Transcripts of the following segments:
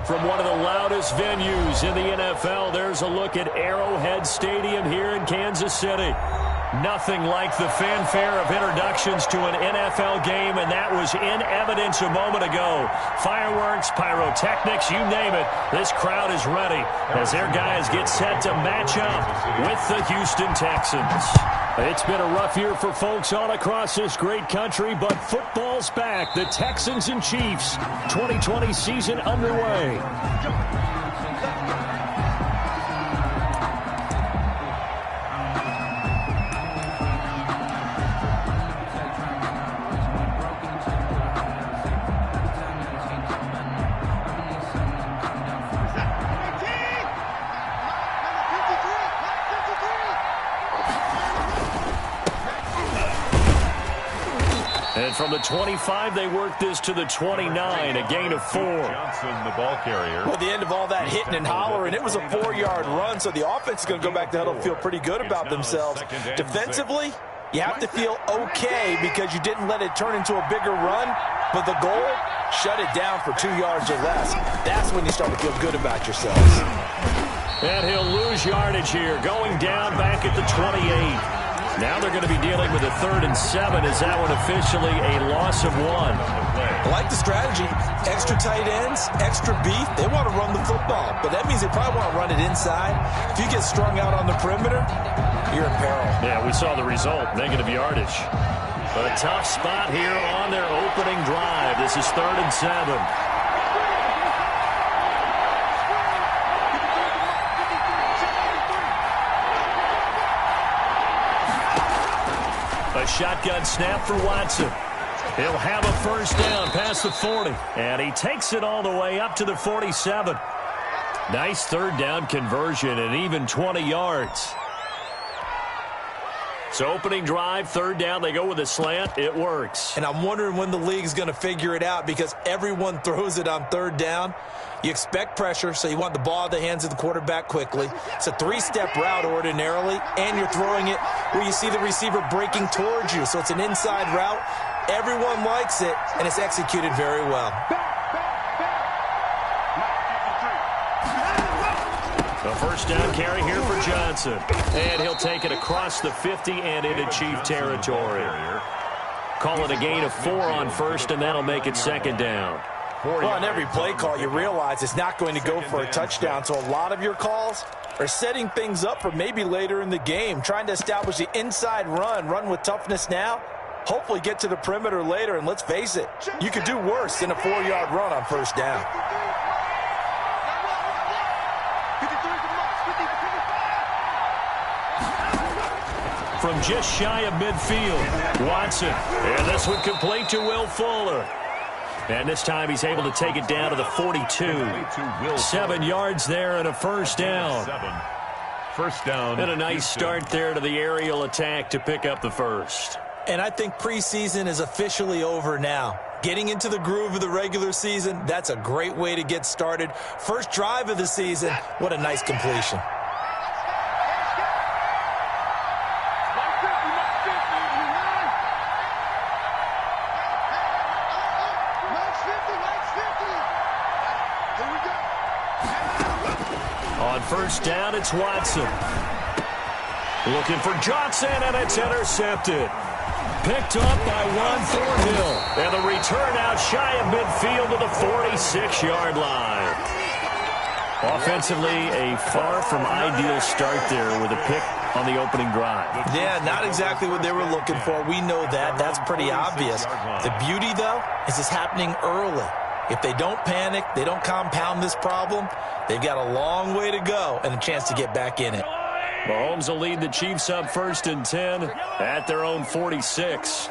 From one of the loudest venues in the NFL, there's a look at Arrowhead Stadium here in Kansas City. Nothing like the fanfare of introductions to an NFL game, and that was in evidence a moment ago. Fireworks, pyrotechnics, you name it. This crowd is ready as their guys get set to match up with the Houston Texans. It's been a rough year for folks all across this great country, but football's back. The Texans and Chiefs, 2020 season underway. And from the 25, they work this to the 29, a gain of 4. Johnson, the ball carrier. Well, the end of all that hitting and hollering, it was a 4-yard run, so the offense is going to go back to huddle, feel pretty good about themselves. Defensively, you have to feel okay because you didn't let it turn into a bigger run, but the goal, shut it down for 2 yards or less. That's when you start to feel good about yourselves. And he'll lose yardage here, going down back at the 28. Now they're going to be dealing with a 3rd and 7. Is that one officially a loss of 1? I like the strategy. Extra tight ends, extra beef. They want to run the football, but that means they probably want to run it inside. If you get strung out on the perimeter, you're in peril. Yeah, we saw the result, negative yardage. A tough spot here on their opening drive. This is 3rd and 7. A shotgun snap for Watson. He'll have a first down past the 40. And he takes it all the way up to the 47. Nice 3rd down conversion and even 20 yards. So opening drive, 3rd down, they go with a slant. It works. And I'm wondering when the league's going to figure it out because everyone throws it on 3rd down. You expect pressure, so you want the ball in the hands of the quarterback quickly. It's a 3-step route ordinarily, and you're throwing it where you see the receiver breaking towards you. So it's an inside route. Everyone likes it, and it's executed very well. A first down carry here for Johnson. And he'll take it across the 50 and into Chief territory. Call it a gain of 4 on first, and that'll make it 2nd down. Well, on every play call, you realize it's not going to go for a touchdown. So a lot of your calls are setting things up for maybe later in the game, trying to establish the inside run with toughness now, hopefully get to the perimeter later. And let's face it, you could do worse than a 4-yard run on first down. From just shy of midfield, Watson. And this one complete to Will Fuller. And this time he's able to take it down to the 42. 7 yards there and a first down. First down. And a nice start there to the aerial attack to pick up the first. And I think preseason is officially over now. Getting into the groove of the regular season, that's a great way to get started. First drive of the season, what a nice completion. On first down, it's Watson. Looking for Johnson, and it's intercepted. Picked up by Juan Thornhill. And the return out shy of midfield to the 46-yard line. Offensively, a far from ideal start there with a pick on the opening drive. Yeah, not exactly what they were looking for. We know that. That's pretty obvious. The beauty, though, is it's happening early. If they don't panic, they don't compound this problem, they've got a long way to go and a chance to get back in it. Mahomes will lead the Chiefs up 1st and 10 at their own 46.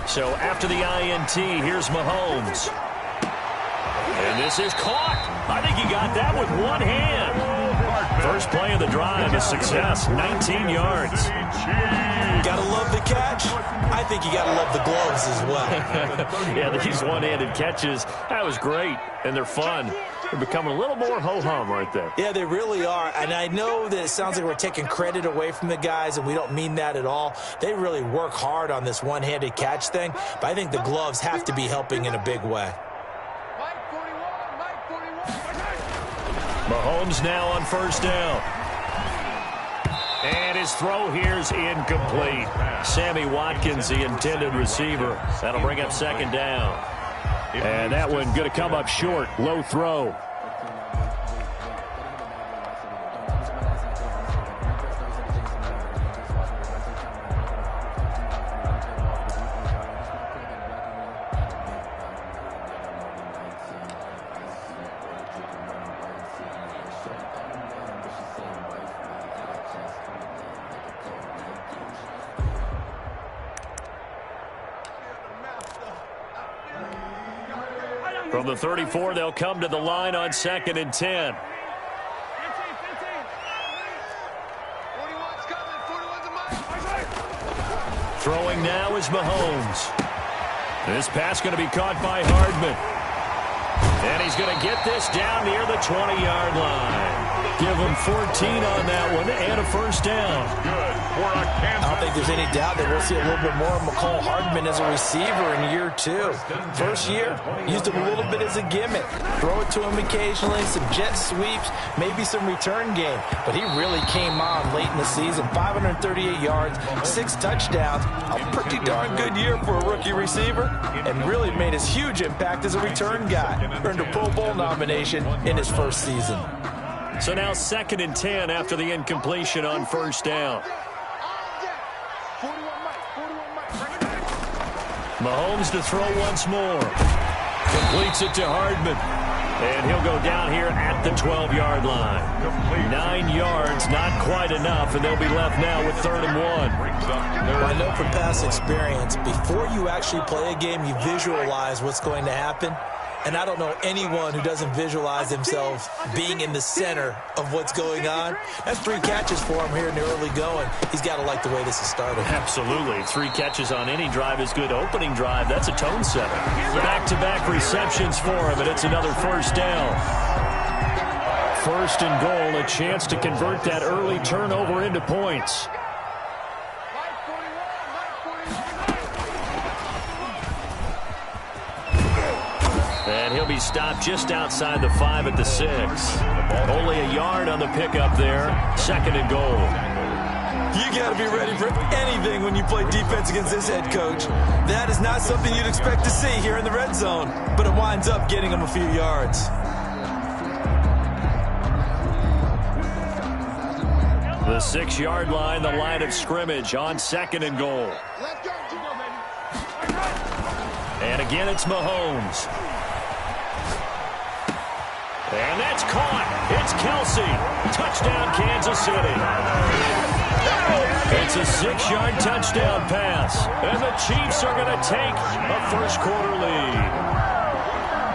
So after the INT, here's Mahomes. And this is caught. I think he got that with one hand. First play of the drive, a success, 19 yards. Gotta love the catch. I think you gotta love the gloves as well. Yeah, these one-handed catches, that was great, and they're fun. They're becoming a little more ho-hum right there. Yeah, they really are. And I know that it sounds like we're taking credit away from the guys, and we don't mean that at all. They really work hard on this one-handed catch thing, but I think the gloves have to be helping in a big way. Mahomes now on first down. And his throw here's incomplete. Sammy Watkins, the intended receiver. That'll bring up second down. And that one going to come up short. Low throw. From the 34, they'll come to the line on 2nd and 10. Throwing now is Mahomes. This pass going to be caught by Hardman. And he's going to get this down near the 20-yard line. Give him 14 on that one and a first down. Good for a Kansas. I don't think there's any doubt that we'll see a little bit more of McCole Hardman as a receiver in year 2. First year, used him a little bit as a gimmick. Throw it to him occasionally, some jet sweeps, maybe some return game. But he really came on late in the season. 538 yards, 6 touchdowns. A pretty darn good year for a rookie receiver. And really made his huge impact as a return guy. Earned a Pro Bowl nomination in his first season. So now 2nd and 10 after the incompletion on first down. Mahomes to throw once more. Completes it to Hardman. And he'll go down here at the 12-yard line. 9 yards, not quite enough, and they'll be left now with 3rd and 1. Well, I know from past experience, before you actually play a game, you visualize what's going to happen. And I don't know anyone who doesn't visualize themselves being in the center of what's going on. That's 3 catches for him here in the early going. He's got to like the way this is started. Absolutely. 3 catches on any drive is good. Opening drive, that's a tone setter. Back-to-back receptions for him, and it's another first down. 1st and goal, a chance to convert that early turnover into points. And he'll be stopped just outside the 5 at the 6. Only a yard on the pickup there. 2nd and goal. You got to be ready for anything when you play defense against this head coach. That is not something you'd expect to see here in the red zone. But it winds up getting him a few yards. The 6-yard line, the line of scrimmage on 2nd and goal. And again, it's Mahomes. And that's caught. It's Kelsey. Touchdown, Kansas City. It's a 6-yard touchdown pass. And the Chiefs are going to take a first-quarter lead.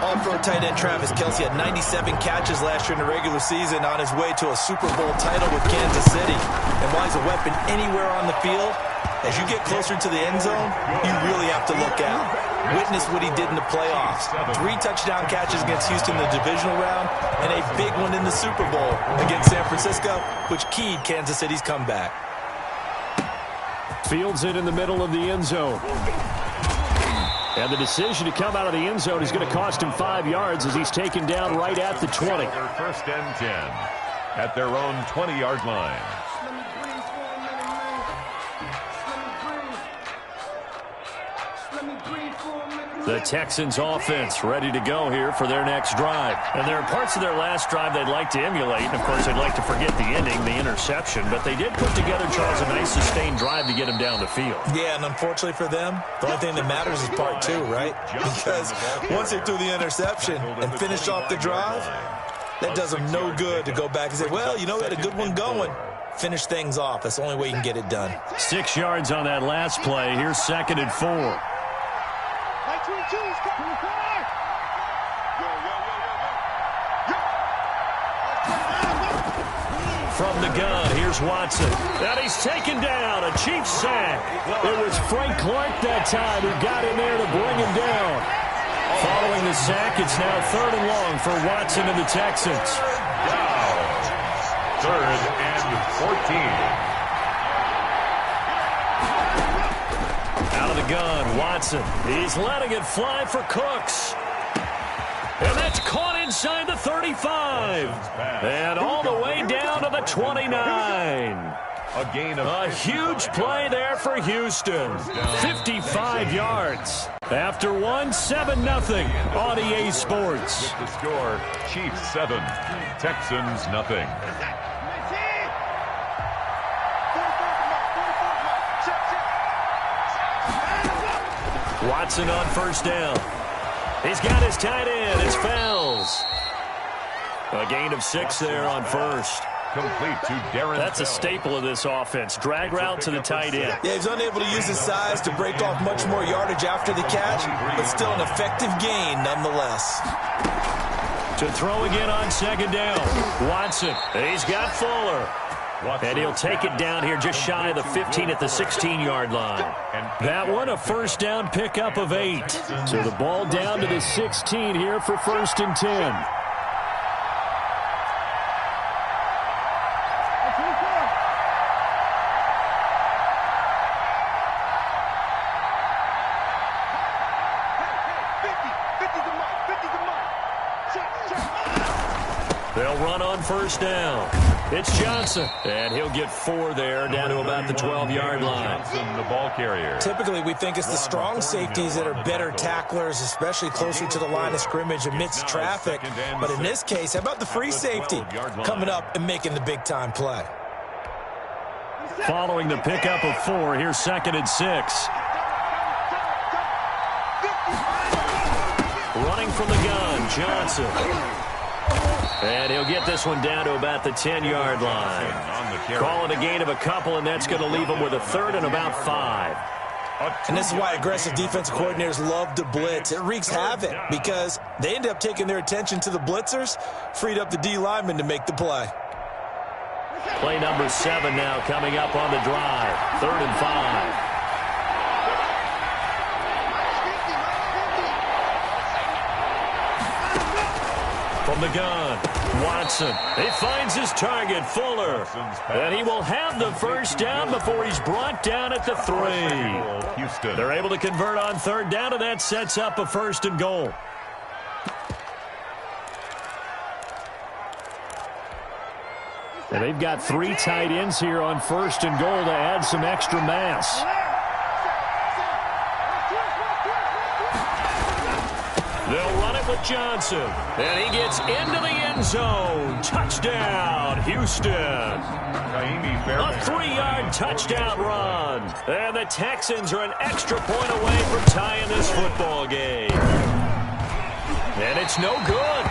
All-pro tight end Travis Kelsey had 97 catches last year in the regular season on his way to a Super Bowl title with Kansas City. And while he's a weapon anywhere on the field, as you get closer to the end zone, you really have to look out. Witness what he did in the playoffs. 3 touchdown catches against Houston in the divisional round, and a big one in the Super Bowl against San Francisco, which keyed Kansas City's comeback. Fields it in the middle of the end zone. And the decision to come out of the end zone is going to cost him 5 yards as he's taken down right at the 20. Their 1st and 10 at their own 20-yard line. The Texans offense ready to go here for their next drive. And there are parts of their last drive they'd like to emulate. And, of course, they'd like to forget the ending, the interception. But they did put together, Charles, a nice sustained drive to get him down the field. Yeah, and unfortunately for them, the only thing that matters is part 2, right? Because once they threw the interception and finished off the drive, that does them no good to go back and say, well, you know, we had a good one going. Finish things off. That's the only way you can get it done. 6 yards on that last play. Here's 2nd and 4. from the gun. Here's Watson. And he's taken down. A Chiefs sack. It was Frank Clark that time who got in there to bring him down. Following the sack, it's now 3rd and long for Watson and the Texans. Wow. 3rd and 14. Out of the gun, Watson. He's letting it fly for Cooks. And that's caught inside the 35. And all the way down to the 29. A huge play there for Houston. 55 yards. After one, 7-0 on EA Sports. With the score, Chiefs 7, Texans nothing. Watson on 1st down. He's got his tight end. It's Fells. A gain of 6 there on 1st. Complete to Darren. That's a staple of this offense. Drag route to the tight end. Yeah, he's unable to use his size to break off much more yardage after the catch, but still an effective gain nonetheless. To throw again on 2nd down. Watson. He's got Fuller. And he'll take it down here just shy of the 15 at the 16-yard line. That one a 1st down pickup of 8. So the ball down to the 16 here for 1st and 10. They'll run on 1st down. It's Johnson, and he'll get 4 there, down to about the 12-yard line. Johnson, the ball carrier. Typically, we think it's the strong safeties that are better tacklers, especially closer to the line of scrimmage amidst traffic. But in this case, how about the free safety coming up and making the big-time play? Following the pickup of 4, here's 2nd and 6. Running from the gun, Johnson. And he'll get this one down to about the 10-yard line. Call it a gain of a couple, and that's going to leave him with a 3rd and about 5. And this is why aggressive defensive coordinators love to blitz. It wreaks havoc because they end up taking their attention to the blitzers, freed up the D lineman to make the play. Play number 7 now coming up on the drive. 3rd and 5. From the gun, Watson. He finds his target, Fuller. And he will have the 1st down before he's brought down at the 3. Houston. They're able to convert on 3rd down, and that sets up a 1st and goal. And they've got 3 tight ends here on 1st and goal to add some extra mass. They'll run it with Johnson. And he gets into the end zone. Touchdown, Houston. A 3-yard touchdown run. And the Texans are an extra point away from tying this football game. And it's no good.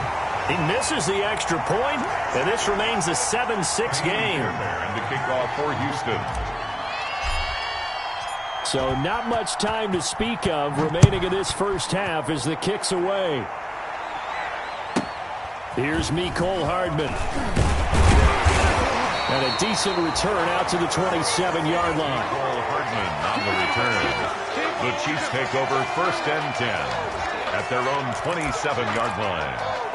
He misses the extra point, and this remains a 7-6 game. And the kickoff for Houston. So not much time to speak of remaining in this 1st half as the kick's away. Here's Mecole Hardman. And a decent return out to the 27-yard line. Mecole Hardman on the return. The Chiefs take over 1st and 10 at their own 27-yard line.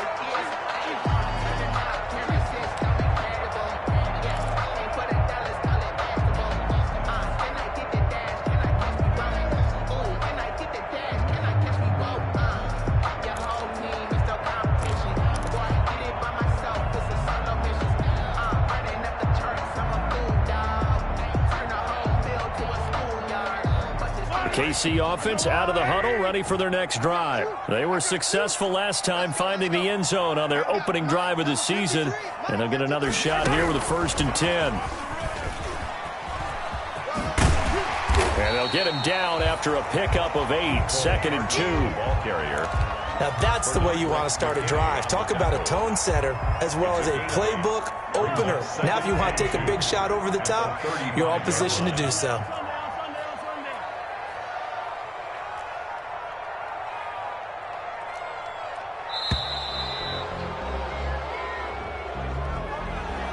KC offense out of the huddle, ready for their next drive. They were successful last time finding the end zone on their opening drive of the season, and they'll get another shot here with a 1st and 10. And they'll get him down after a pickup of 8, 2nd and 2. Ball carrier. Now that's the way you want to start a drive. Talk about a tone setter as well as a playbook opener. Now if you want to take a big shot over the top, you're all positioned to do so.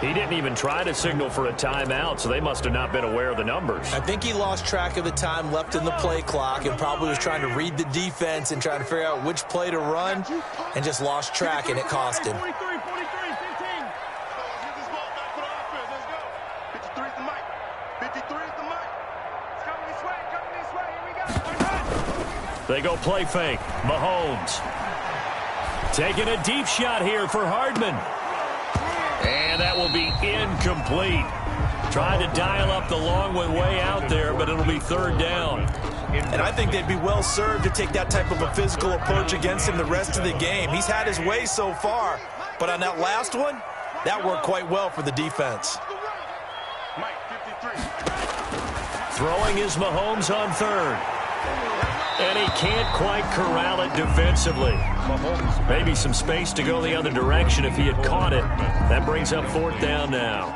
He didn't even try to signal for a timeout, so they must have not been aware of the numbers. I think he lost track of the time left in the play clock and probably was trying to read the defense and trying to figure out which play to run and just lost track, and it cost him. They go play fake. Mahomes taking a deep shot here for Hardman. And that will be incomplete. Trying to dial up the long one way out there, but it'll be third down. And I think they'd be well served to take that type of a physical approach against him the rest of the game. He's had his way so far, but on that last one, that worked quite well for the defense. Throwing is Mahomes on third. And he can't quite corral it defensively. Maybe some space to go the other direction if he had caught it. That brings up fourth down now.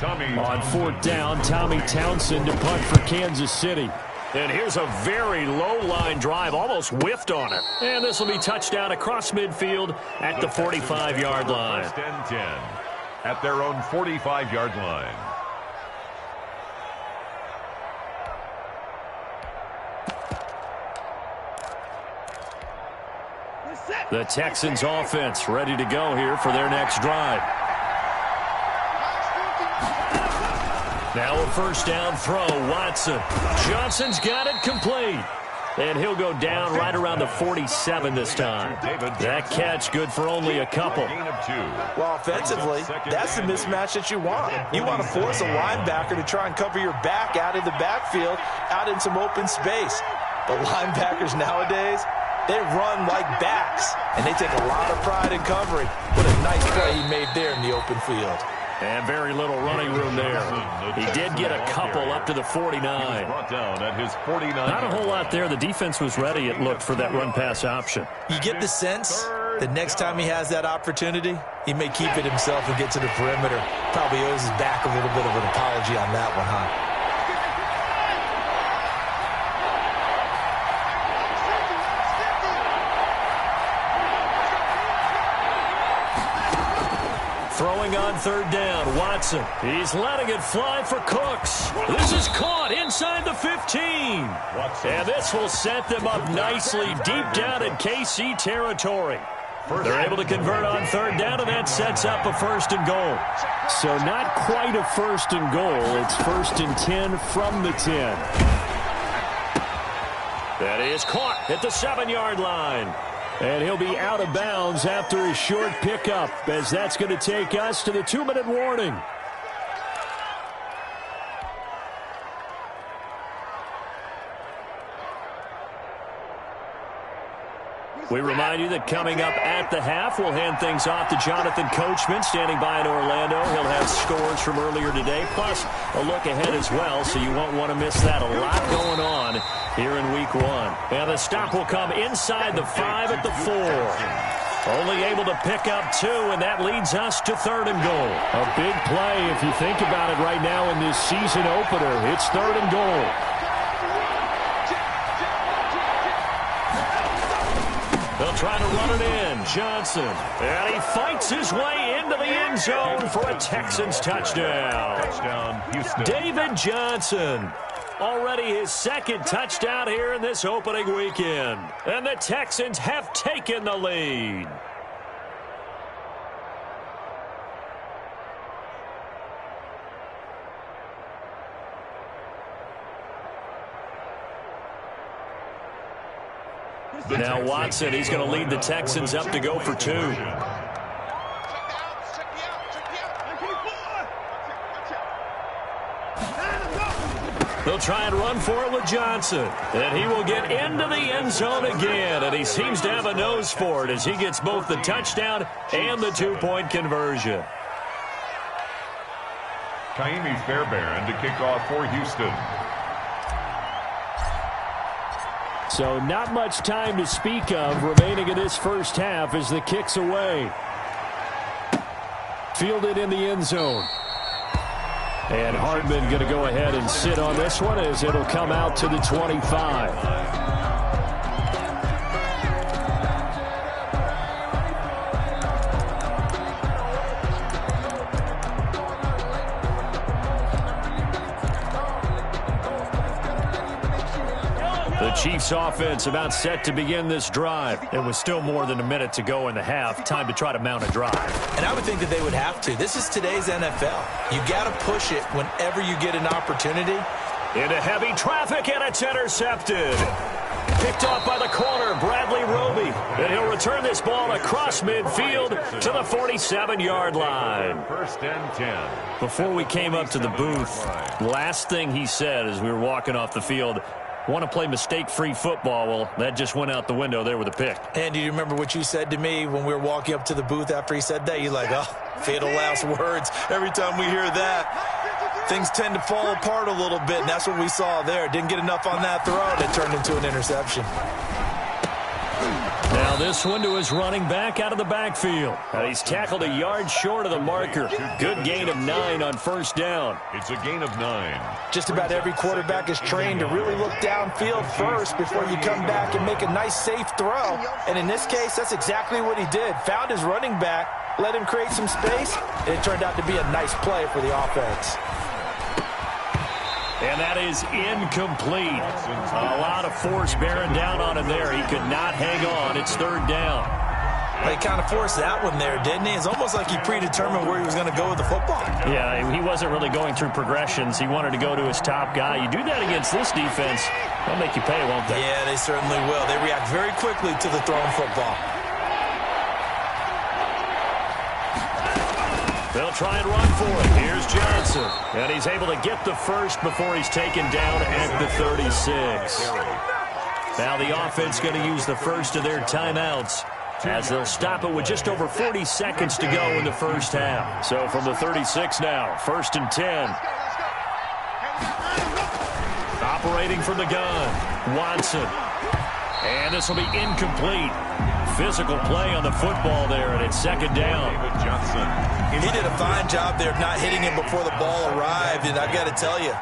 On fourth down, Tommy Townsend to punt for Kansas City. And here's a very low-line drive, almost whiffed on it. And this will be touchdown across midfield at the 45-yard line. First and 10 at their own 45-yard line. The Texans offense ready to go here for their next drive. Now a first down throw, Watson. Johnson's got it complete. And he'll go down right around the 47 this time. That catch good for only a couple. Well, offensively, that's the mismatch that you want. You want to force a linebacker to try and cover your back out of the backfield, out in some open space. But linebackers nowadays, they run like backs, and they take a lot of pride in covering. What a nice play he made there in the open field. And very little running room there. He did get a couple up to the 49. Brought down at his 49. Not a whole lot there. The defense was ready, it looked, for that run-pass option. You get the sense that next time he has that opportunity, he may keep it himself and get to the perimeter. Probably owes his back a little bit of an apology on that one, huh? Throwing on third down, Watson. He's letting it fly for Cooks. This is caught inside the 15. And this will set them up nicely deep down in KC territory. They're able to convert on third down, and that sets up a first and goal. So not quite a first and goal. It's first and 10 from the 10. That is caught at the 7-yard line. And he'll be out of bounds after a short pickup, as that's going to take us to the 2-minute warning. We remind you that coming up at the half, we'll hand things off to Jonathan Coachman, standing by in Orlando. He'll have scores from earlier today, plus a look ahead as well, so you won't want to miss that. A lot going on here in week 1. And the stop will come inside the 5 at the 4. Only able to pick up 2, and that leads us to third and goal. A big play if you think about it right now in this season opener. It's third and goal. They'll try to run it in. Johnson. And he fights his way into the end zone for a Texans touchdown. Touchdown, Houston. David Johnson. Already his second touchdown here in this opening weekend. And the Texans have taken the lead. Now Watson, he's going to lead the Texans up to go for 2. They'll try and run for it with Johnson. And he will get into the end zone again. And he seems to have a nose for it as he gets both the touchdown and the 2-point conversion. Kaimi Fairbairn to kick off for Houston. So not much time to speak of remaining in this first half as the kick's away. Fielded in the end zone. And Hardman going to go ahead and sit on this one as it'll come out to the 25. Chiefs offense about set to begin this drive. It was still more than a minute to go in the half. Time to try to mount a drive. And I would think that they would have to. This is today's NFL. You got to push it whenever you get an opportunity. Into heavy traffic, and it's intercepted. Picked off by the corner, Bradley Roby. And he'll return this ball across midfield to the 47-yard line. First and 10. Before we came up to the booth, last thing he said as we were walking off the field, want to play mistake-free football. Well, that just went out the window there with a pick. And do you remember what you said to me when we were walking up to the booth after he said that? You're like, oh, fatal last words. Every time we hear that, things tend to fall apart a little bit, and that's what we saw there. Didn't get enough on that throw, and it turned into an interception. Now this one to his running back out of the backfield. And he's tackled a yard short of the marker. Good gain of 9 on first down. It's a gain of 9. Just about every quarterback is trained to really look downfield first before you come back and make a nice, safe throw. And in this case, that's exactly what he did. Found his running back, let him create some space, and it turned out to be a nice play for the offense. And that is incomplete. A lot of force bearing down on him there. He could not hang on. It's third down. Well, he kind of forced that one there, didn't he? It's almost like he predetermined where he was going to go with the football. Yeah, he wasn't really going through progressions. He wanted to go to his top guy. You do that against this defense, they'll make you pay, won't they? Yeah, they certainly will. They react very quickly to the thrown football. They'll try and run for it. Here's Johnson. And he's able to get the first before he's taken down at the 36. Now the offense going to use the first of their timeouts as they'll stop it with just over 40 seconds to go in the first half. So from the 36 now, first and 10. Operating from the gun, Watson. And this will be incomplete. Physical play on the football there, and it's second down. He did a fine job there of not hitting him before the ball arrived, and I've got to tell you,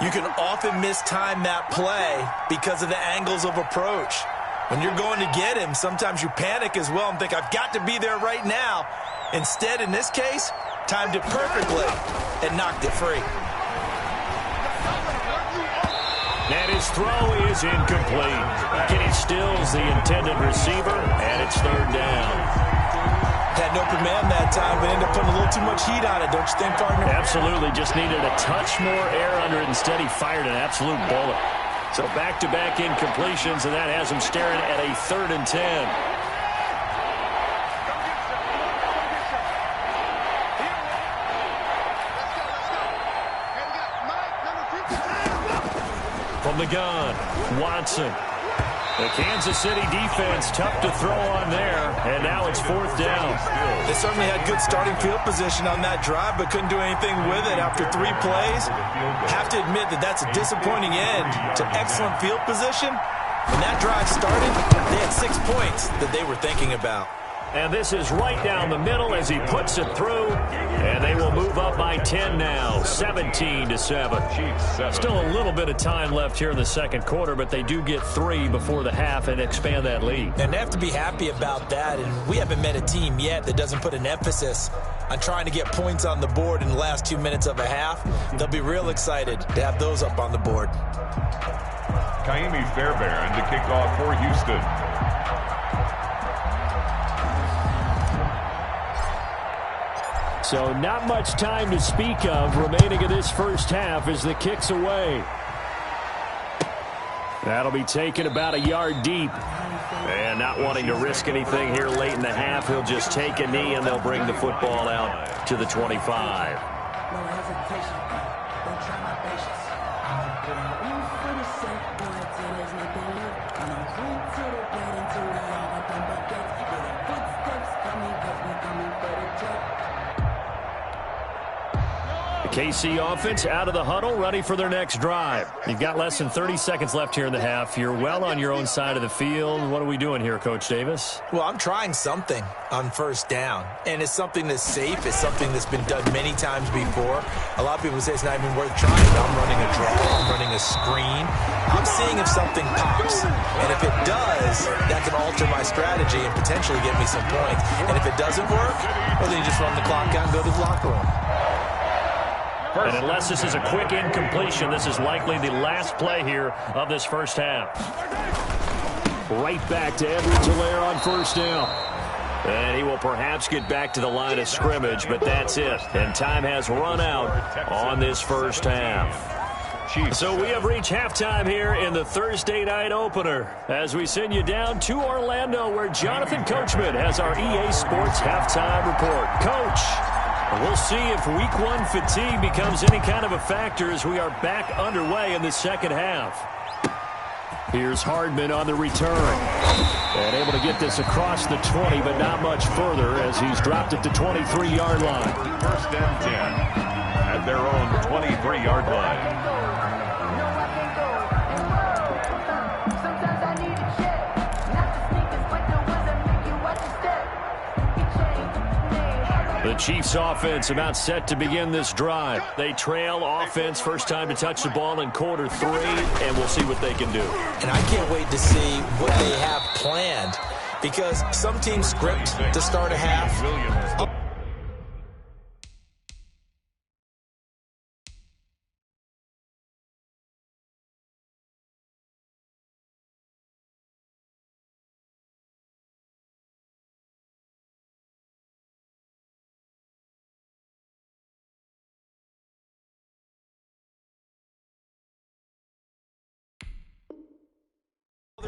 you can often mistime that play because of the angles of approach. When you're going to get him, sometimes you panic as well and think, I've got to be there right now. Instead, in this case, timed it perfectly and knocked it free. And his throw is incomplete. Kenny Stills, the intended receiver, and it's third down. Had no command that time, but ended up putting a little too much heat on it, don't you think, partner? Absolutely. Just needed a touch more air under it. Instead, he fired an absolute bullet. So back-to-back incompletions, and that has him staring at a third and 10. From the gun, Watson. The Kansas City defense tough to throw on there, and now it's fourth down. They certainly had good starting field position on that drive, but couldn't do anything with it after 3 plays. Have to admit that that's a disappointing end to excellent field position. When that drive started, they had 6 points that they were thinking about. And this is right down the middle as he puts it through. And they will move up by 10 now, 17-7. Still a little bit of time left here in the second quarter, but they do get 3 before the half and expand that lead. And they have to be happy about that. And we haven't met a team yet that doesn't put an emphasis on trying to get points on the board in the last 2 minutes of a half. They'll be real excited to have those up on the board. Kaimi Fairbairn to kick off for Houston. So not much time to speak of remaining in this first half as the kick's away. That'll be taken about a yard deep. And not wanting to risk anything here late in the half, he'll just take a knee and they'll bring the football out to the 25. KC offense out of the huddle, ready for their next drive. You've got less than 30 seconds left here in the half. You're well on your own side of the field. What are we doing here, Coach Davis? Well, I'm trying something on first down, and it's something that's safe. It's something that's been done many times before. A lot of people say it's not even worth trying. I'm running a draw. I'm running a screen. I'm seeing if something pops, and if it does, that can alter my strategy and potentially get me some points. And if it doesn't work, well, then you just run the clock out and go to the locker room. And unless this is a quick incompletion, this is likely the last play here of this first half. Right back to Edwards-Helaire on first down. And he will perhaps get back to the line of scrimmage, but that's it. And time has run out on this first half. So we have reached halftime here in the Thursday night opener as we send you down to Orlando, where Jonathan Coachman has our EA Sports halftime report. Coach, we'll see if week one fatigue becomes any kind of a factor as we are back underway in the second half. Here's Hardman on the return. And able to get this across the 20, but not much further as he's dropped it to 23-yard line. First and 10 at their own 23-yard line. The Chiefs offense about set to begin this drive. They trail offense, first time to touch the ball in quarter 3, and we'll see what they can do. And I can't wait to see what they have planned, because some teams script to start a half.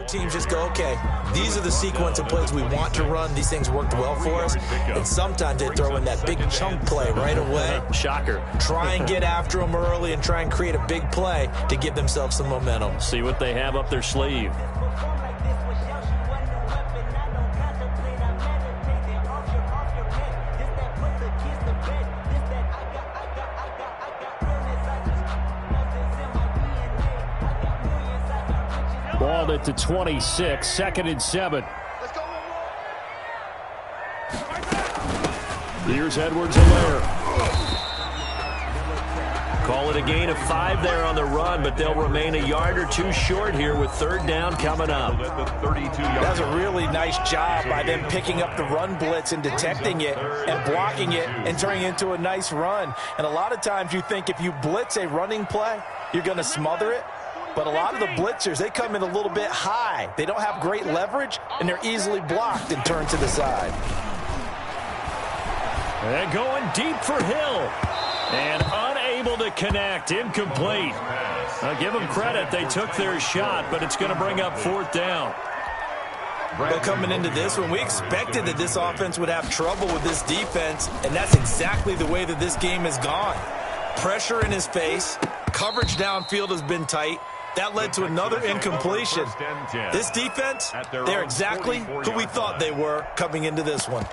Teams just go, okay, these are the sequence of plays we want to run. These things worked well for us. And sometimes they throw in that big chunk play right away. Shocker. Try and get after them early and try and create a big play to give themselves some momentum. See what they have up their sleeve. Balled it to 26, second and 7. Here's Edwards-Helaire. Call it a gain of 5 there on the run, but they'll remain a yard or 2 short here with third down coming up. That was a really nice job by them picking up the run blitz and detecting it and blocking it and turning it into a nice run. And a lot of times you think if you blitz a running play, you're going to smother it. But a lot of the blitzers, they come in a little bit high. They don't have great leverage, and they're easily blocked and turned to the side. And going deep for Hill. And unable to connect. Incomplete. I'll give them credit. They took their shot, but it's going to bring up fourth down. But coming into this one, we expected that this offense would have trouble with this defense, and that's exactly the way that this game has gone. Pressure in his face. Coverage downfield has been tight. That led to another incompletion. This defense, they're exactly who we thought they were coming into this one.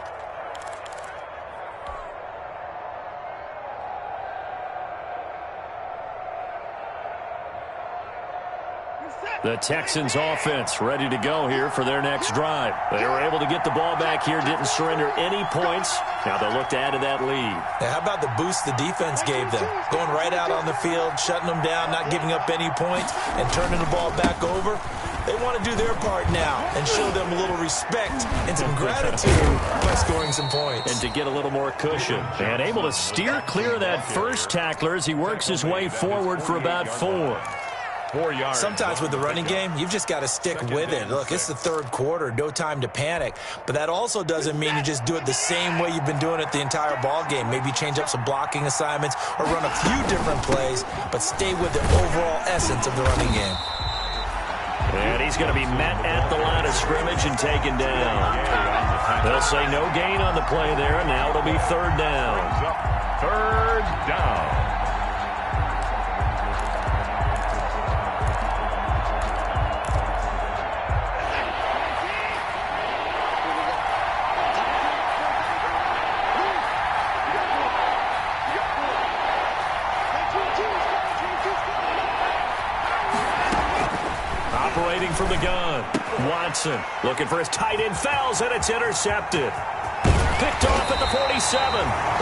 The Texans offense ready to go here for their next drive. They were able to get the ball back here, didn't surrender any points. Now they'll look to add to that lead. Now, how about the boost the defense gave them? Going right out on the field, shutting them down, not giving up any points, and turning the ball back over. They want to do their part now and show them a little respect and some gratitude by scoring some points. And to get a little more cushion. And able to steer clear of that first tackler as he works his way forward for about 4. 4 yards. Sometimes with the running game, you've just got to stick with it. Look, it's the third quarter, no time to panic. But that also doesn't mean you just do it the same way you've been doing it the entire ball game. Maybe change up some blocking assignments or run a few different plays, but stay with the overall essence of the running game. And he's going to be met at the line of scrimmage and taken down. They'll say no gain on the play there, and now it'll be third down. Third down. Operating from the gun, Watson looking for his tight end, fouls, and it's intercepted. Picked off at the 47.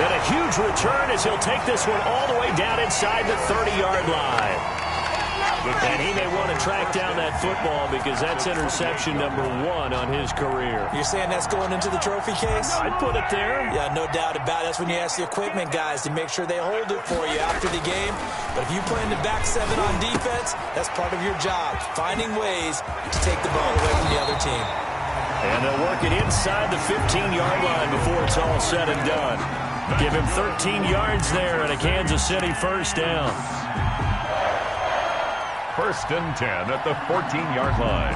And a huge return as he'll take this one all the way down inside the 30-yard line. And he may want to track down that football because that's interception number 1 on his career. You're saying that's going into the trophy case? I'd put it there. Yeah, no doubt about it. That's when you ask the equipment guys to make sure they hold it for you after the game. But if you play in the back 7 on defense, that's part of your job, finding ways to take the ball away from the other team. And they'll work it inside the 15-yard line before it's all said and done. Give him 13 yards there and a Kansas City first down. First and 10 at the 14-yard line.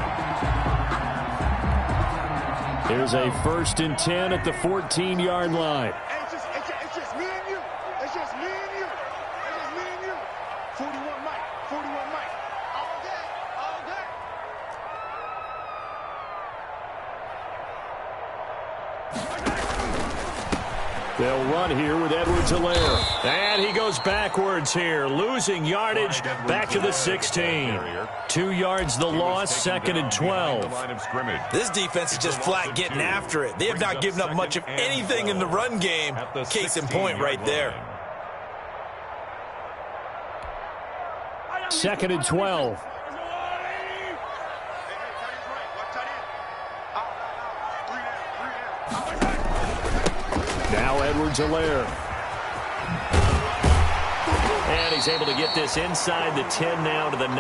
Here's a first and 10 at the 14-yard line. It's just me and you. It's just me and you. It's just me and you. 41 Mike. 41 Mike. All day. All day. They'll run here with Edwards-Helaire. And he goes backwards here, losing yardage back to the 16. 2 yards the loss, second and 12. This defense is just flat getting after it. They have not given up much of anything in the run game. Case in point right there. Second and 12. Now Edwards-Helaire. And he's able to get this inside the 10 now to the 9.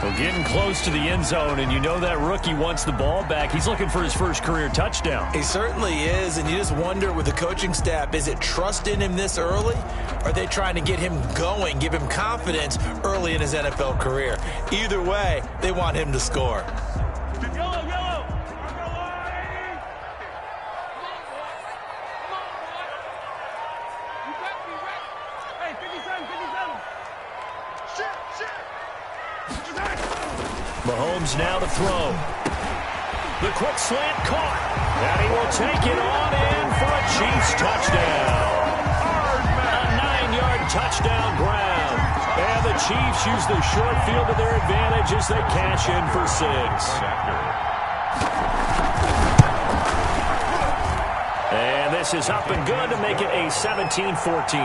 Well, getting close to the end zone, and you know that rookie wants the ball back. He's looking for his first career touchdown. He certainly is, and you just wonder with the coaching staff, is it trust in him this early? Or are they trying to get him going, give him confidence early in his NFL career? Either way, they want him to score. Mahomes now to throw. The quick slant caught. And he will take it on in for a Chiefs touchdown. A 9-yard touchdown ground. And the Chiefs use the short field to their advantage as they cash in for 6. And this is up and good to make it a 17-14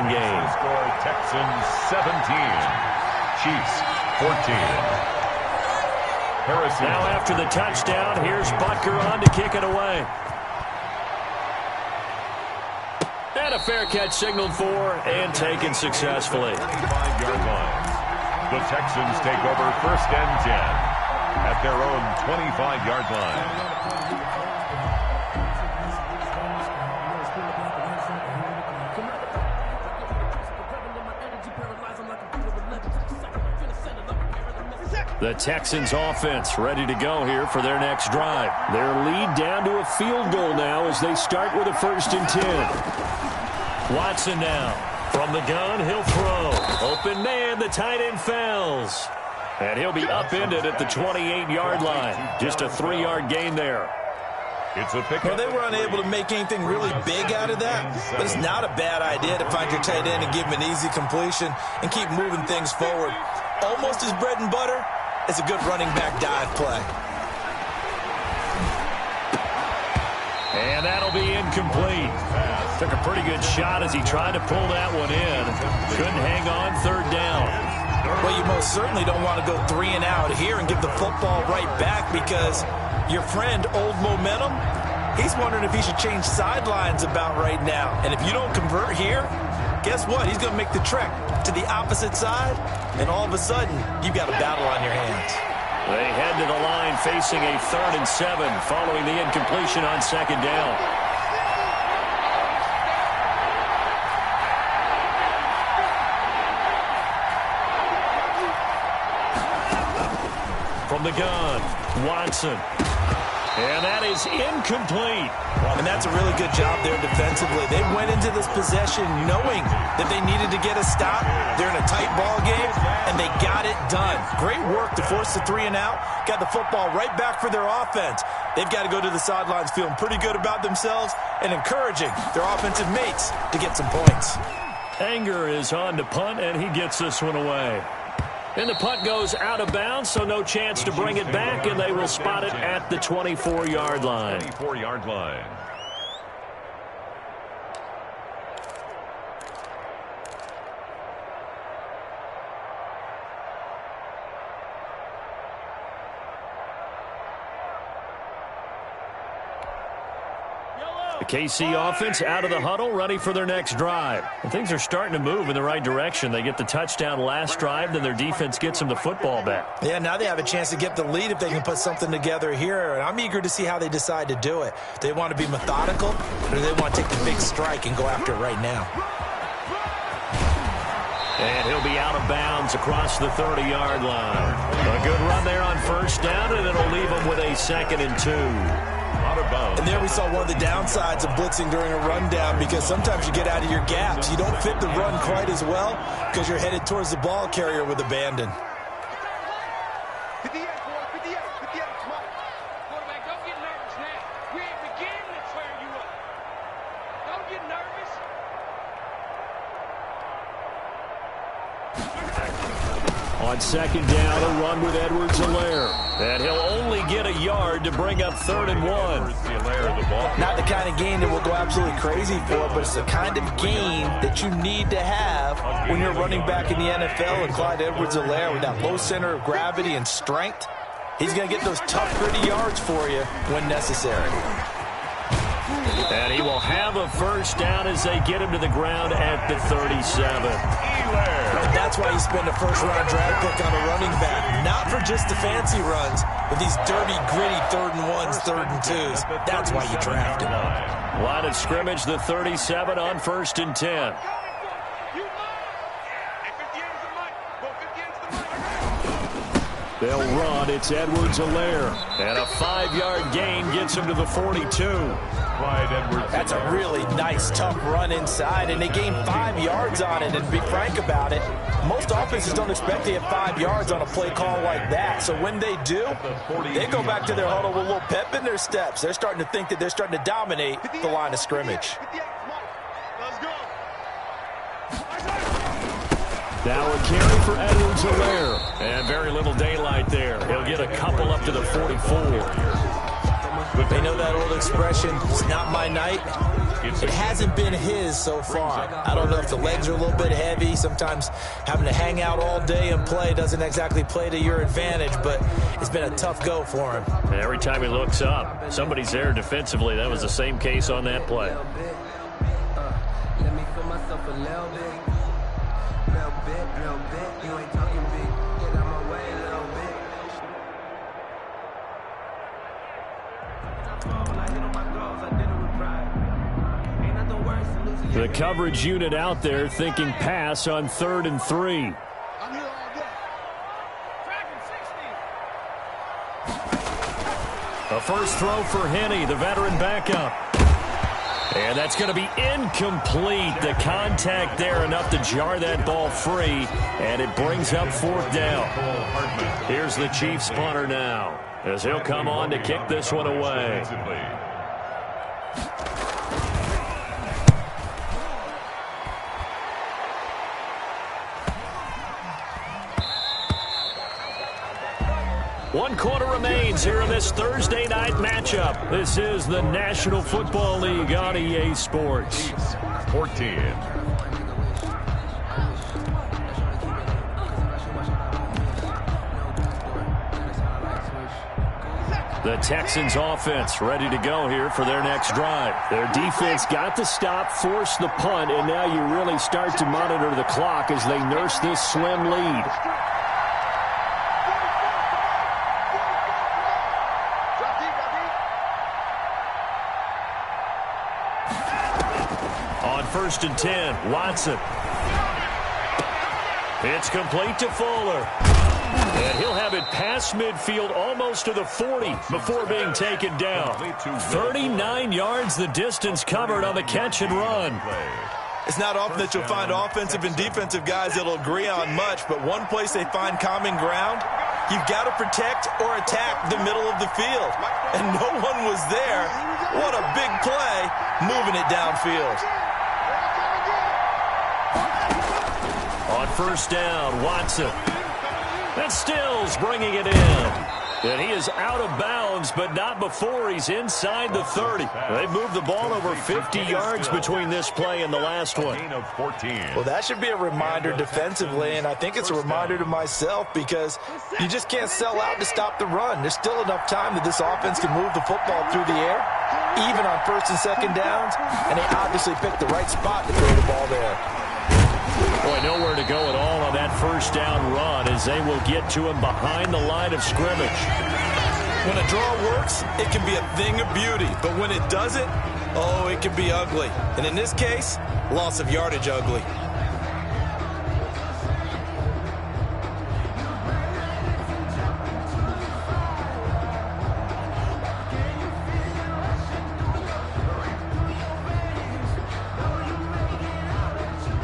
game. Score Texans 17. Chiefs 14. Harrison. Now after the touchdown, here's Butker on to kick it away. And a fair catch signaled for and taken successfully. 25-yard line. The Texans take over first and 10 at their own 25-yard line. The Texans offense ready to go here for their next drive. Their lead down to a field goal now as they start with a first and 10. Watson now. From the gun, he'll throw. Open man, the tight end fails. And he'll be upended at the 28-yard line. Just a 3-yard gain there. It's a pick. Well, they were unable to make anything really big out of that, but it's not a bad idea to find your tight end and give him an easy completion and keep moving things forward. Almost his bread and butter. It's a good running back dive play. And that'll be incomplete. Took a pretty good shot as he tried to pull that one in. Couldn't hang on, third down. Well, you most certainly don't want to go 3 and out here and give the football right back because your friend, Old Momentum, he's wondering if he should change sidelines about right now. And if you don't convert here, guess what? He's going to make the trek to the opposite side, and all of a sudden, you've got a battle on your hands. They head to the line facing a 3rd and 7 following the incompletion on second down. From the gun, Watson. And that is incomplete. And that's a really good job there defensively. They went into this possession knowing that they needed to get a stop. They're in a tight ball game, and they got it done. Great work to force the 3 and out. Got the football right back for their offense. They've got to go to the sidelines feeling pretty good about themselves and encouraging their offensive mates to get some points. Anger is on to punt, and he gets this one away. And the punt goes out of bounds, so no chance to bring it back, and they will spot it at the 24-yard line. 24-yard line. The KC offense out of the huddle, ready for their next drive. And things are starting to move in the right direction. They get the touchdown last drive, then their defense gets them the football back. Yeah, now they have a chance to get the lead if they can put something together here. And I'm eager to see how they decide to do it. They want to be methodical, or do they want to take the big strike and go after it right now? And he'll be out of bounds across the 30-yard line. A good run there on first down, and it'll leave them with a 2nd and 2. And there we saw one of the downsides of blitzing during a rundown, because sometimes you get out of your gaps. You don't fit the run quite as well because you're headed towards the ball carrier with abandon. 58, boy, 58, 58, come on. Quarterback, don't get nervous now. We ain't beginning to tear you up. Don't get nervous. On 2nd down, a run with Edwards-Helaire. And he'll only get a yard to bring up 3rd and 1. Not the kind of game that we'll go absolutely crazy for, but it's the kind of game that you need to have when you're running back in the NFL. And Clyde Edwards-Helaire, with that low center of gravity and strength, he's going to get those tough, gritty yards for you when necessary. And he will have a first down as they get him to the ground at the 37. That's why you spend a first-round draft pick on a running back. Not for just the fancy runs, but these dirty, gritty 3rd and 1s, 3rd and 2s. That's why you draft him. Line of scrimmage, the 37 on 1st and 10. They'll run. It's Edwards-Helaire. And a 5-yard gain gets him to the 42. That's a really nice, tough run inside, and they gain 5 yards on it. And to be frank about it, most offenses don't expect to have 5 yards on a play call like that. So when they do, they go back to their huddle with a little pep in their steps. They're starting to think that they're starting to dominate the line of scrimmage. Now a carry for Edwards-Helaire. And very little daylight there. He'll get a couple up to the 44. They know that old expression, it's not my night. It hasn't been his so far. I don't know if the legs are a little bit heavy. Sometimes having to hang out all day and play doesn't exactly play to your advantage, but it's been a tough go for him. And every time he looks up, somebody's there defensively. That was the same case on that play. Let me feel myself a little bit. You ain't talking big. Get out my way a little bit. The coverage unit out there thinking pass on 3rd and 3. A first throw for Henne, the veteran backup. And that's going to be incomplete. The contact there enough to jar that ball free, and it brings up 4th down. Here's the Chiefs punter now, as he'll come on to kick this one away. One quarter remains here in this Thursday night matchup. This is the National Football League on EA Sports. 14. The Texans offense ready to go here for their next drive. Their defense got the stop, forced the punt, and now you really start to monitor the clock as they nurse this slim lead. On 1st and 10, Watson. It's complete to Fuller. And he'll have it past midfield almost to the 40 before being taken down. 39 yards the distance covered on the catch and run. It's not often that you'll find offensive and defensive guys that'll agree on much, but one place they find common ground, you've got to protect or attack the middle of the field. And no one was there. What a big play, moving it downfield. On 1st down, Watson. And Stills bringing it in. And he is out of bounds, but not before he's inside the 30. They've moved the ball over 50 yards between this play and the last one. Well, that should be a reminder defensively, and I think it's a reminder to myself because you just can't sell out to stop the run. There's still enough time that this offense can move the football through the air. even on first and second downs, and they obviously picked the right spot to throw the ball there. Boy, nowhere to go at all on that first down run as they will get to him behind the line of scrimmage. When a draw works, it can be a thing of beauty, but when it doesn't, oh, it can be ugly. And in this case, loss of yardage ugly.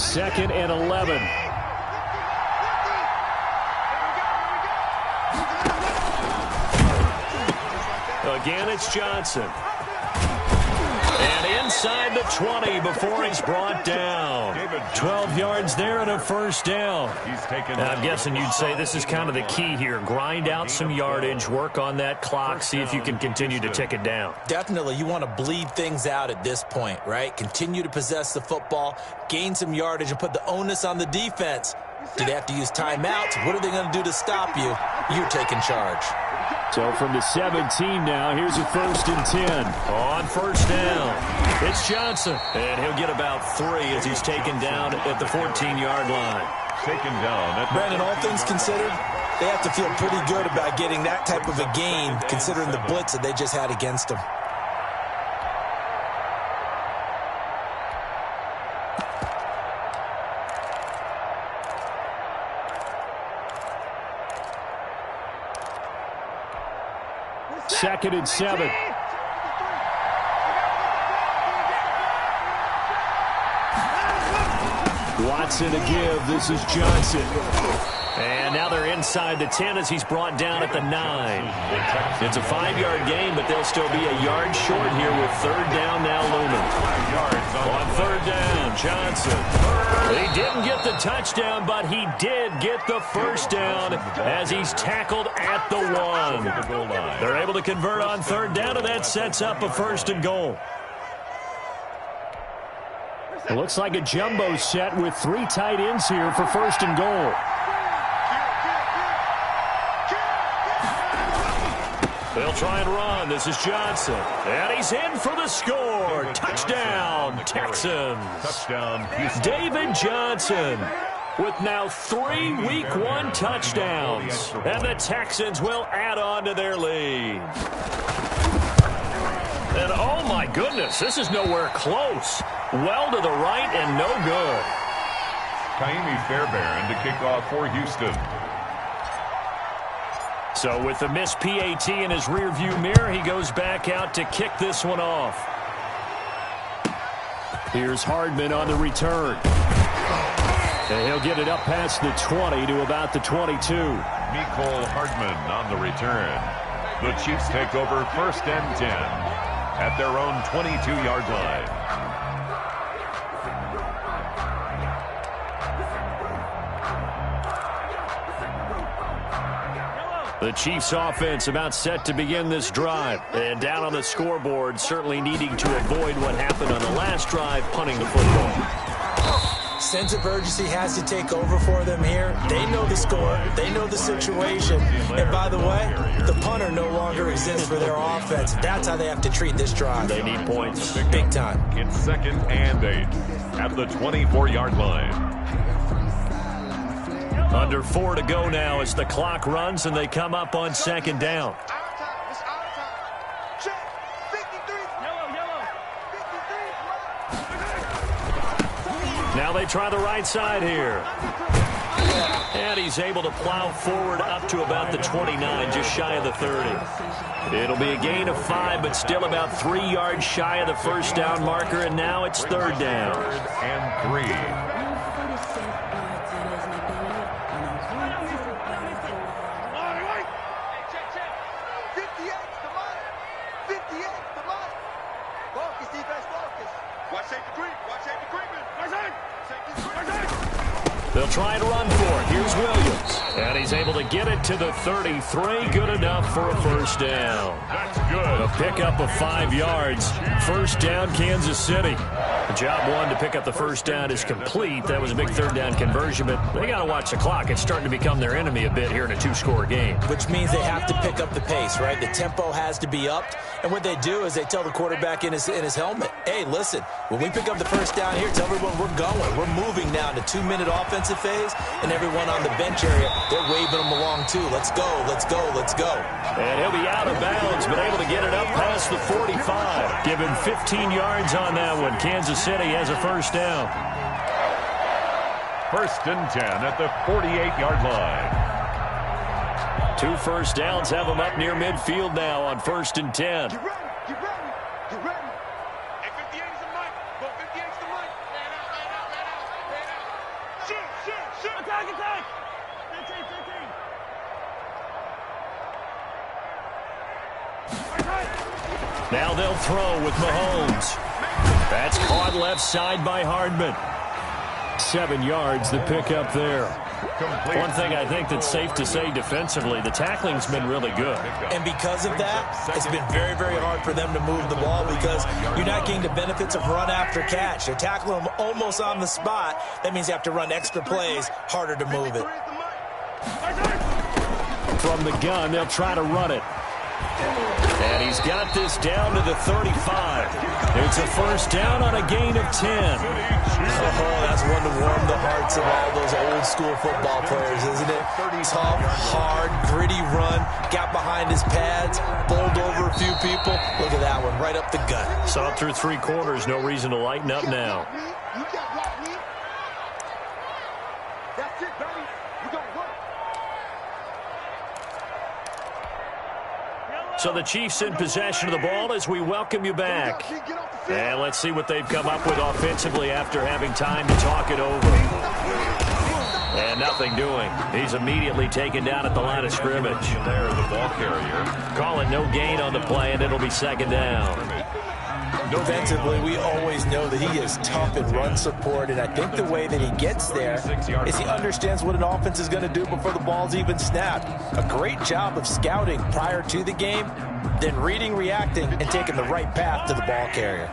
Second and 11. Again, it's Johnson. And inside the 20 before he's brought down. 12 yards there and a first down. And I'm guessing you'd say this is kind of the key here. Grind out some yardage, work on that clock, see if you can continue to tick it down. Definitely, you want to bleed things out at this point, right? Continue to possess the football, gain some yardage, and put the onus on the defense. Do they have to use timeouts? What are they going to do to stop you? You're taking charge. So from the 17 now, here's a first and 10. On first down, it's Johnson. And he'll get about 3 as he's taken down at the 14-yard line. Taken down. Brandon, all things considered, they have to feel pretty good about getting that type of a gain, considering the blitz that they just had against them. Second and 7. Watson to give. This is Johnson. And now they're inside the 10 as he's brought down at the 9. It's a 5-yard gain, but they'll still be a yard short here with third down now looming. On third down, Johnson. He didn't get the touchdown, but he did get the first down as he's tackled at the 1. They're able to convert on third down, and that sets up a first and goal. It looks like a jumbo set with 3 tight ends here for first and goal. They'll try and run. This is Johnson. And he's in for the score. Touchdown, Texans. Touchdown, David Johnson with now 3 Week 1 touchdowns. And the Texans will add on to their lead. And oh my goodness, this is nowhere close. Well to the right and no good. Kaimi Fairbairn to kick off for Houston. So with the missed PAT in his rearview mirror, he goes back out to kick this one off. Here's Hardman on the return. And he'll get it up past the 20 to about the 22. Mecole Hardman on the return. The Chiefs take over first and 10 at their own 22-yard line. The Chiefs offense about set to begin this drive. And down on the scoreboard, certainly needing to avoid what happened on the last drive, punting the football. Sense of urgency has to take over for them here. They know the score. They know the situation. And by the way, the punter no longer exists for their offense. That's how they have to treat this drive. They need points. Big time. It's second and 8 at the 24-yard line. Under 4 to go now as the clock runs and they come up on second down. Now they try the right side here. And he's able to plow forward up to about the 29, just shy of the 30. It'll be a gain of 5, but still about 3 yards shy of the first down marker, and now it's third down. Third and 3. They'll try to run for it. Here's Williams. And he's able to get it to the 33. Good enough for a first down. That's good. A pickup of 5 yards. First down, Kansas City. The job one to pick up the first down is complete. That was a big third down conversion, but they got to watch the clock. It's starting to become their enemy a bit here in a two-score game. Which means they have to pick up the pace, right? The tempo has to be upped. And what they do is they tell the quarterback in his helmet, hey, listen, when we pick up the first down here, tell everyone we're going. We're moving now to 2-minute offensive phase, and everyone on the bench area, they're waving them along too. Let's go, let's go, let's go. And he'll be out of bounds, but able to get it up past the 45. Give him 15 yards on that one. Kansas City has a first down. First and 10 at the 48-yard line. 2 first downs have them up near midfield now on first and 10. Get ready, get ready, get ready. Hey, 58 is the mic. Go, 58 is the mic. Man out. Shoot. Attack. 15. Now they'll throw with Mahomes. That's caught left side by Hardman. 7 yards, the pickup there. One thing I think that's safe to say defensively, the tackling's been really good. And because of that, it's been very, very hard for them to move the ball because you're not getting the benefits of run after catch. They're tackling them almost on the spot. That means you have to run extra plays, harder to move it. From the gun, they'll try to run it. And he's got this down to the 35. It's a first down on a gain of 10. Oh, that's one to warm the hearts of all those old school football players, isn't it? Tough, hard, gritty run. Got behind his pads, bowled over a few people. Look at that one, right up the gut. Saw it through 3 quarters. No reason to lighten up now. You got block me. That's it, baby. You gonna work. So the Chiefs in possession of the ball as we welcome you back. And let's see what they've come up with offensively after having time to talk it over. And nothing doing. He's immediately taken down at the line of scrimmage. There, the ball carrier. Call it no gain on the play, and it'll be second down. Defensively, we always know that he is tough in run support, and I think the way that he gets there is he understands what an offense is going to do before the ball's even snapped. A great job of scouting prior to the game, then reading, reacting, and taking the right path to the ball carrier.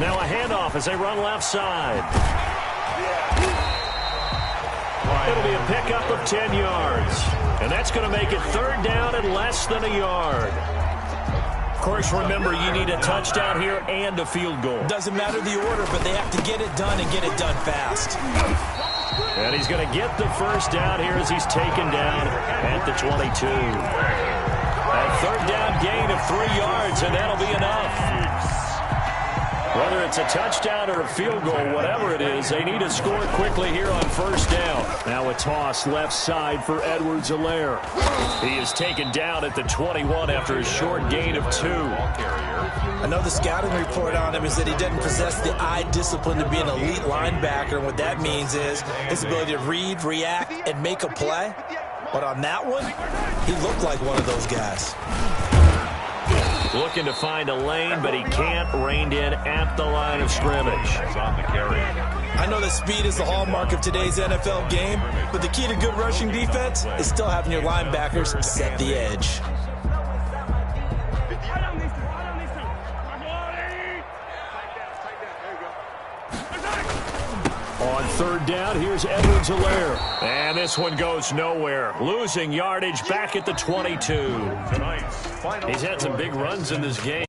Now a handoff as they run left side. It'll be a pickup of 10 yards. And that's going to make it third down and less than a yard. Of course, remember, you need a touchdown here and a field goal. Doesn't matter the order, but they have to get it done and get it done fast. And he's going to get the first down here as he's taken down at the 22. A third down gain of 3 yards, and that'll be enough. Whether it's a touchdown or a field goal, whatever it is, they need to score quickly here on first down. Now a toss left side for Edwards-Helaire. He is taken down at the 21 after a short gain of 2. I know the scouting report on him is that he doesn't possess the eye discipline to be an elite linebacker, and what that means is his ability to read, react, and make a play. But on that one, he looked like one of those guys. Looking to find a lane, but he can't. Reined in at the line of scrimmage. On the carry. I know that speed is the hallmark of today's NFL game, but the key to good rushing defense is still having your linebackers set the edge. On third down, here's Edwards-Helaire. And this one goes nowhere. Losing yardage back at the 22. He's had some big runs in this game.